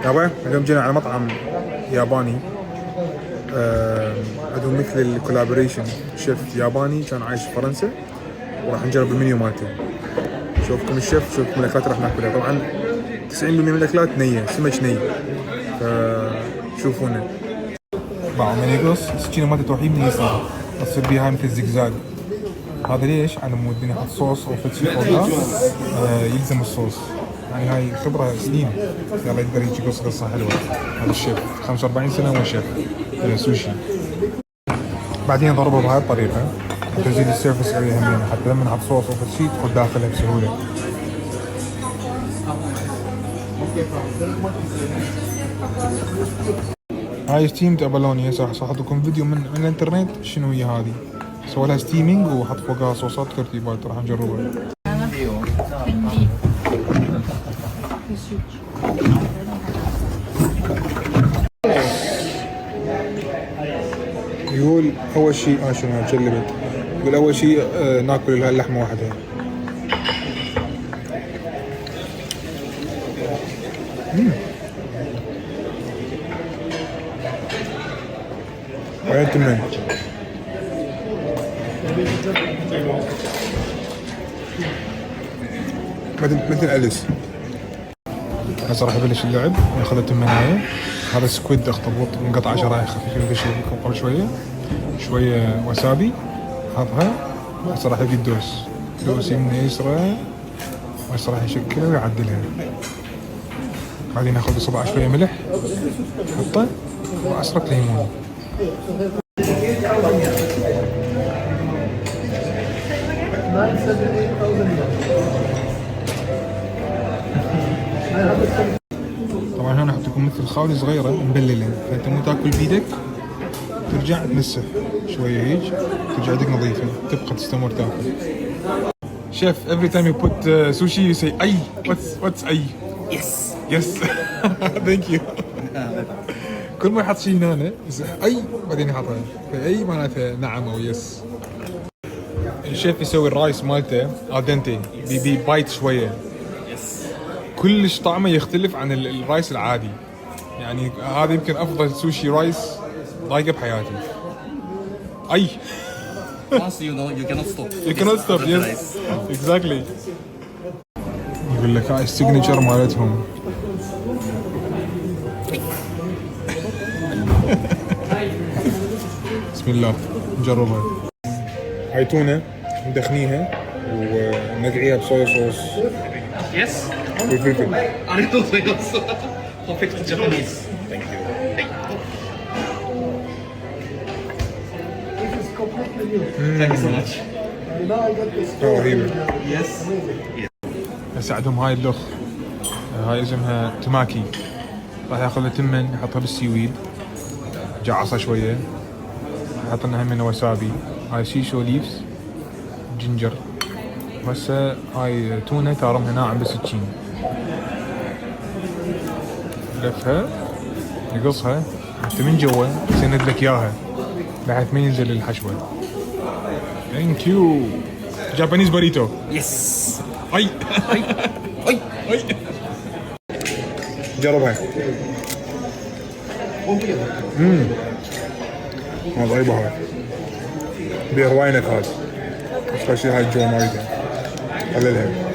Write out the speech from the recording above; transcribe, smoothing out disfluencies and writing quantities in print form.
يابا اليوم جينا على مطعم ياباني. عندهم مثل الكولابوريشن، شيف ياباني كان عايش في فرنسا وراح نجرب المنيو مالته. شوفكم الشيف، شوفكم الاكلات راح ناكلها. طبعا 90% من الاكلات نيه، سمك ني، فشوفونا. باعوا منيغوس السكينه مالته توحيد من اليسار، تصير بيها مثل الزقزاق. هذا ليش؟ على مود اني احط صوص او فتشي فوقها يلزم الصوص. يعني هاي خبره سنين، يلا يقدر يجي قصه حلوه. هذا الشيف 45 سنه هو شيف سوشي. بعدين ضربه بهاي الطريقه تزيد السيرفس اريا همين، حتى لما نحط صوص او فتشي تدخل داخلها بسهوله. هاي ستيم ابالوني. هسه راح احط لكم فيديو من الانترنت شنو هي هذه. سوى لها ستيمينج وحط فوقها صوصات ترتيبات، راح نجربها. يقول اول شيء شنو جلبت، يقول اول شيء ناكل اللحمه وحدها. وين تمن مثل أليس. هسه راح يبلش اللعب. ناخذ التمناية. هذا سكويد اخطبوط منقطع شرايح خفيفة بشوي قبل شوية. شوية وسابي حطها. هسه راح يبي دوس يمنى يسرى. هسه راح يشكلها ويعدلها. بعدين ناخذ بصبعه شوية ملح نحطه وعصرة ليمون. طبعا هنا احط لكم مثل خاوية صغيرة مبللة، فانت مو تاكل بيدك ترجع تنسف شوية هيك، ترجع يدك نظيفة تبقى تستمر تاكل. Chef, every time you put sushi you say ay. What's ay? Yes. Thank you. كل ما يحط شيء هنا اي بعدين يحطها، فاي معناته نعم او يس. الشيف يسوي الرايس مالته ادنتي، بيبي بايت شويه. كلش طعمه يختلف عن الرايس العادي. يعني هذا يمكن افضل سوشي رايس ضايقه بحياتي. اي Once you know, you cannot stop. You cannot stop, yes. Exactly. يقول لك هاي السيجنتشر مالتهم. بسم الله نجربها. هاي تونة ندخنيها ونقعيها بصويا صوص. Yes. بالفلفل. Arigatou gozaimasu. Perfect Japanese. Thank you. Thank you so much. رهيبة. Yes. هسه عندهم هاي اللخ، هاي اسمها تماكي. راح ياخذ التمن يحطها بالسيويد، جعصها شوية، يحط لنا هم وسابي. هاي شيشو ليفز، جنجر. هسه هاي تونة تارمها ناعم بالسكين. لفها يقصها حتى من جوا يسند لك اياها بحيث ما ينزل الحشوة. ثانك يو. جابانيز باريتو. Yes. اي Oi. جربها. هذا طيبة هاي. بيها هواي نكهات. بس هاي الجو مالتها. قللها.